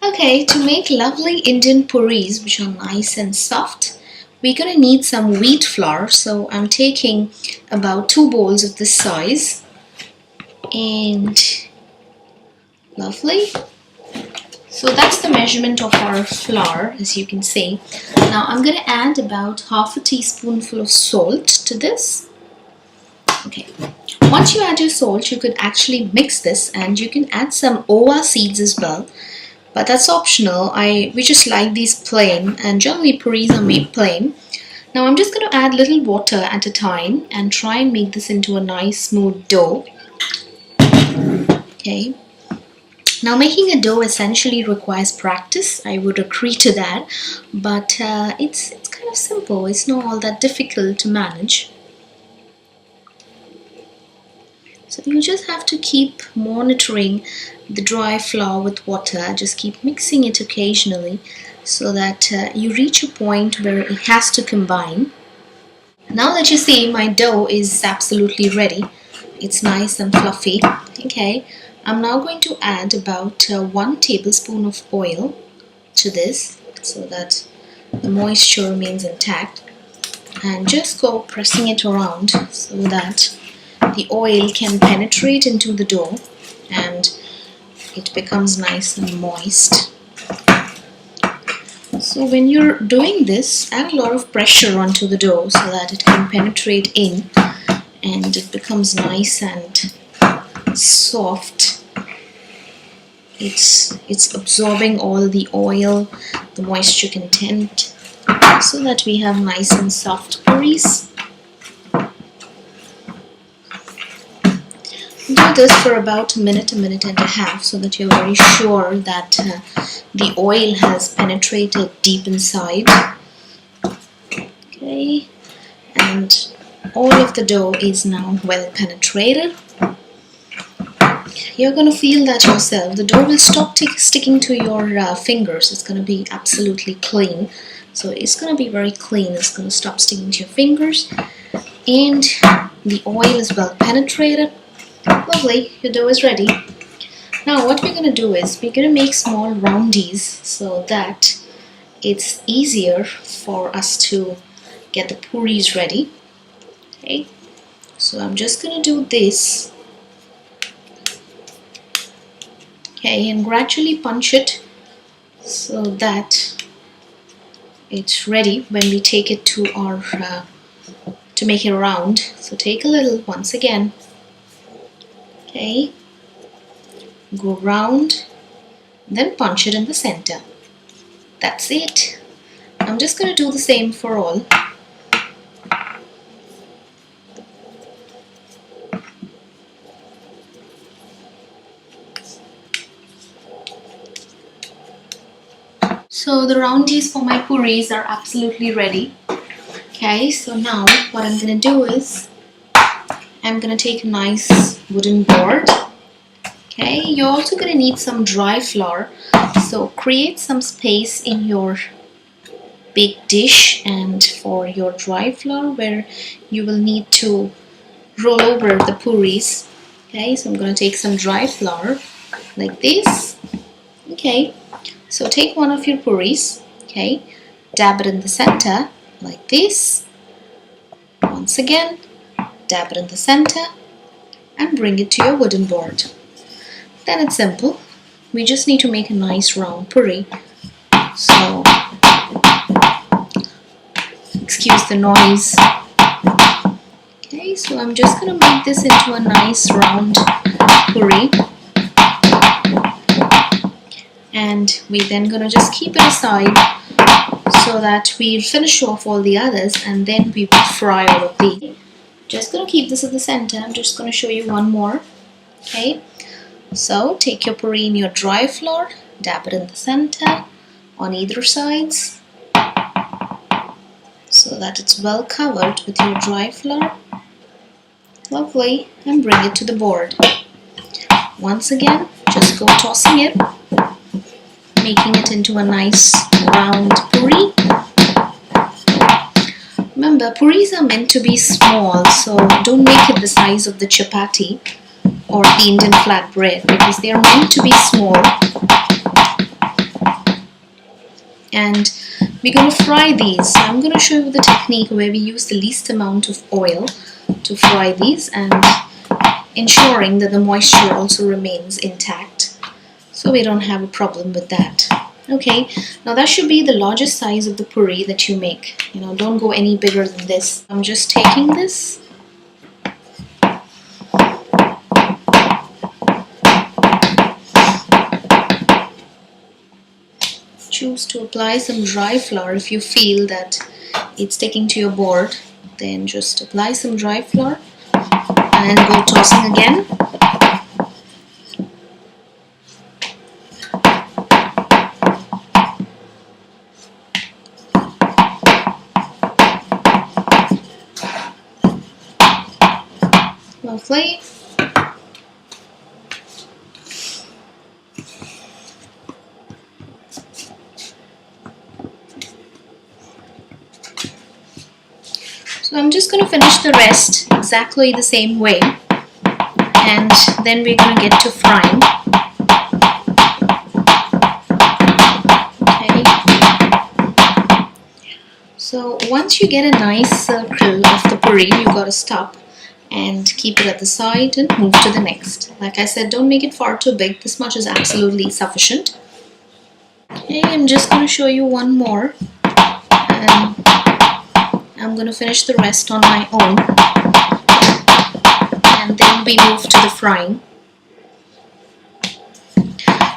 Okay, to make lovely Indian puris which are nice and soft, we're gonna need some wheat flour. So I'm taking about 2 bowls of this size, and lovely. So that's the measurement of our flour, as you can see. Now I'm gonna add about half a teaspoonful of salt to this. Okay. Once you add your salt, you could actually mix this, and you can add some owa seeds as well. But that's optional. We just like these plain, and generally puris are made plain. Now I'm just going to add little water at a time and try and make this into a nice smooth dough. Okay. Now making a dough essentially requires practice. I would agree to that, but it's kind of simple. It's not all that difficult to manage. So you just have to keep monitoring the dry flour with water. Just keep mixing it occasionally so that you reach a point where it has to combine. Now that you see my dough is absolutely ready, it's nice and fluffy. Okay, I'm now going to add about 1 tablespoon of oil to this so that the moisture remains intact, and just go pressing it around so that the oil can penetrate into the dough and it becomes nice and moist. So when you're doing this, add a lot of pressure onto the dough so that it can penetrate in and it becomes nice and soft. It's absorbing all the oil, the moisture content, so that we have nice and soft puris. Do this for about a minute and a half so that you're very sure that the oil has penetrated deep inside. Okay, and all of the dough is now well penetrated. You're going to feel that yourself. The dough will stop sticking to your fingers. It's going to be absolutely clean. So it's going to be very clean. It's going to stop sticking to your fingers. And the oil is well penetrated. Lovely, your dough is ready. Now what we're going to do is we're going to make small roundies so that it's easier for us to get the puris ready. Okay, so I'm just going to do this. Okay, and gradually punch it so that it's ready when we take it to our to make it round. So take a little once again. Okay, go round, then punch it in the center. That's it. I'm just going to do the same for all. So the roundies for my puris are absolutely ready. Okay, so now what I'm going to do is I'm going to take a nice wooden board. Okay, you're also going to need some dry flour. So create some space in your big dish and for your dry flour where you will need to roll over the puris. Okay, so I'm going to take some dry flour like this. Okay, so take one of your puris. Okay, dab it in the center like this. Once again, dab it in the center and bring it to your wooden board. Then it's simple. We just need to make a nice round puri. So, excuse the noise. Okay, so I'm just going to make this into a nice round puri. And we're then going to just keep it aside so that we finish off all the others, and then we will fry all of these. Just going to keep this at the center. I'm just going to show you one more. Okay, so take your puri in your dry flour, dab it in the center on either sides so that it's well covered with your dry flour. Lovely, and bring it to the board. Once again, just go tossing it, making it into a nice round puri. Remember, puris are meant to be small, so don't make it the size of the chapati or the Indian flatbread, because they are meant to be small. and we're going to fry these. So I'm going to show you the technique where we use the least amount of oil to fry these and ensuring that the moisture also remains intact, so we don't have a problem with that. Okay, now that should be the largest size of the puri that you make. Don't go any bigger than this. I'm just taking this. Choose to apply some dry flour. If you feel that it's sticking to your board, then just apply some dry flour and go tossing again. Lovely. So I'm just going to finish the rest exactly the same way, and then we're going to get to frying. Okay. So once you get a nice circle of the puri, you got to stop and keep it at the side and move to the next. Like I said, don't make it far too big. This much is absolutely sufficient. Okay, I'm just going to show you one more. I'm going to finish the rest on my own, and then we move to the frying.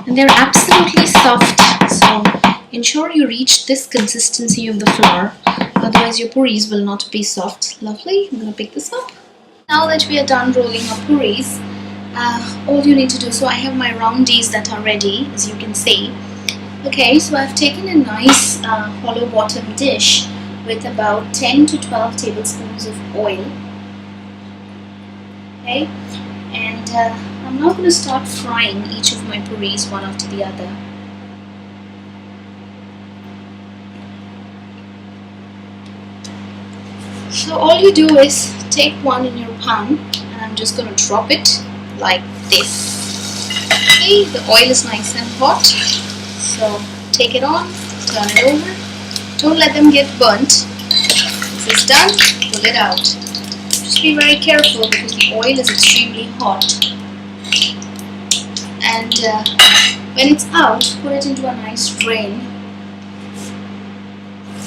And they're absolutely soft, so ensure you reach this consistency of the flour, otherwise your puris will not be soft. Lovely. I'm going to pick this up. Now that we are done rolling our puris, all you need to do, so I have my roundies that are ready, as you can see. Okay, so I've taken a nice hollow bottom dish with about 10 to 12 tablespoons of oil. Okay, and I'm now going to start frying each of my puris one after the other. So all you do is take one in your pan, and I'm just going to drop it like this. Okay, the oil is nice and hot, so take it on, turn it over. Don't let them get burnt. This is done, pull it out. Just be very careful because the oil is extremely hot. And when it's out, put it into a nice drain.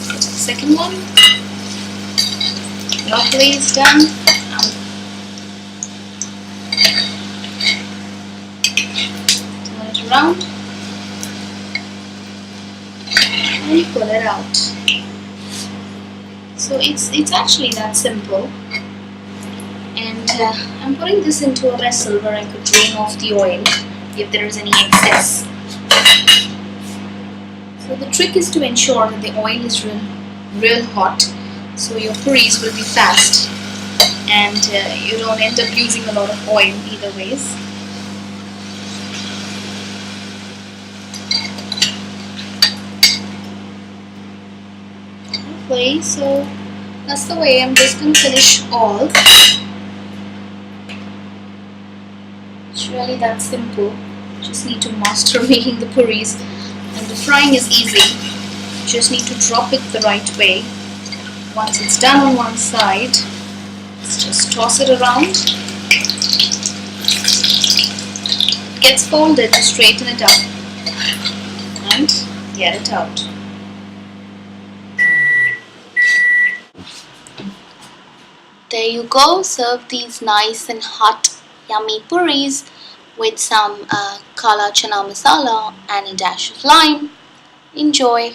Get the second one. Lovely, it's done. Turn it around. And you pull it out. So it's actually that simple. And I'm putting this into a vessel where I could drain off the oil if there is any excess. So the trick is to ensure that the oil is real hot, so your puris will be fast and you don't end up using a lot of oil either ways. Okay, so that's the way. I'm just going to finish all. It's really that simple. Just need to master making the puris, and the frying is easy. You just need to drop it the right way. Once it's done on one side, let's just toss it around. It gets folded, to straighten it up and get it out. There you go. Serve these nice and hot yummy puris with some kala chana masala and a dash of lime. Enjoy.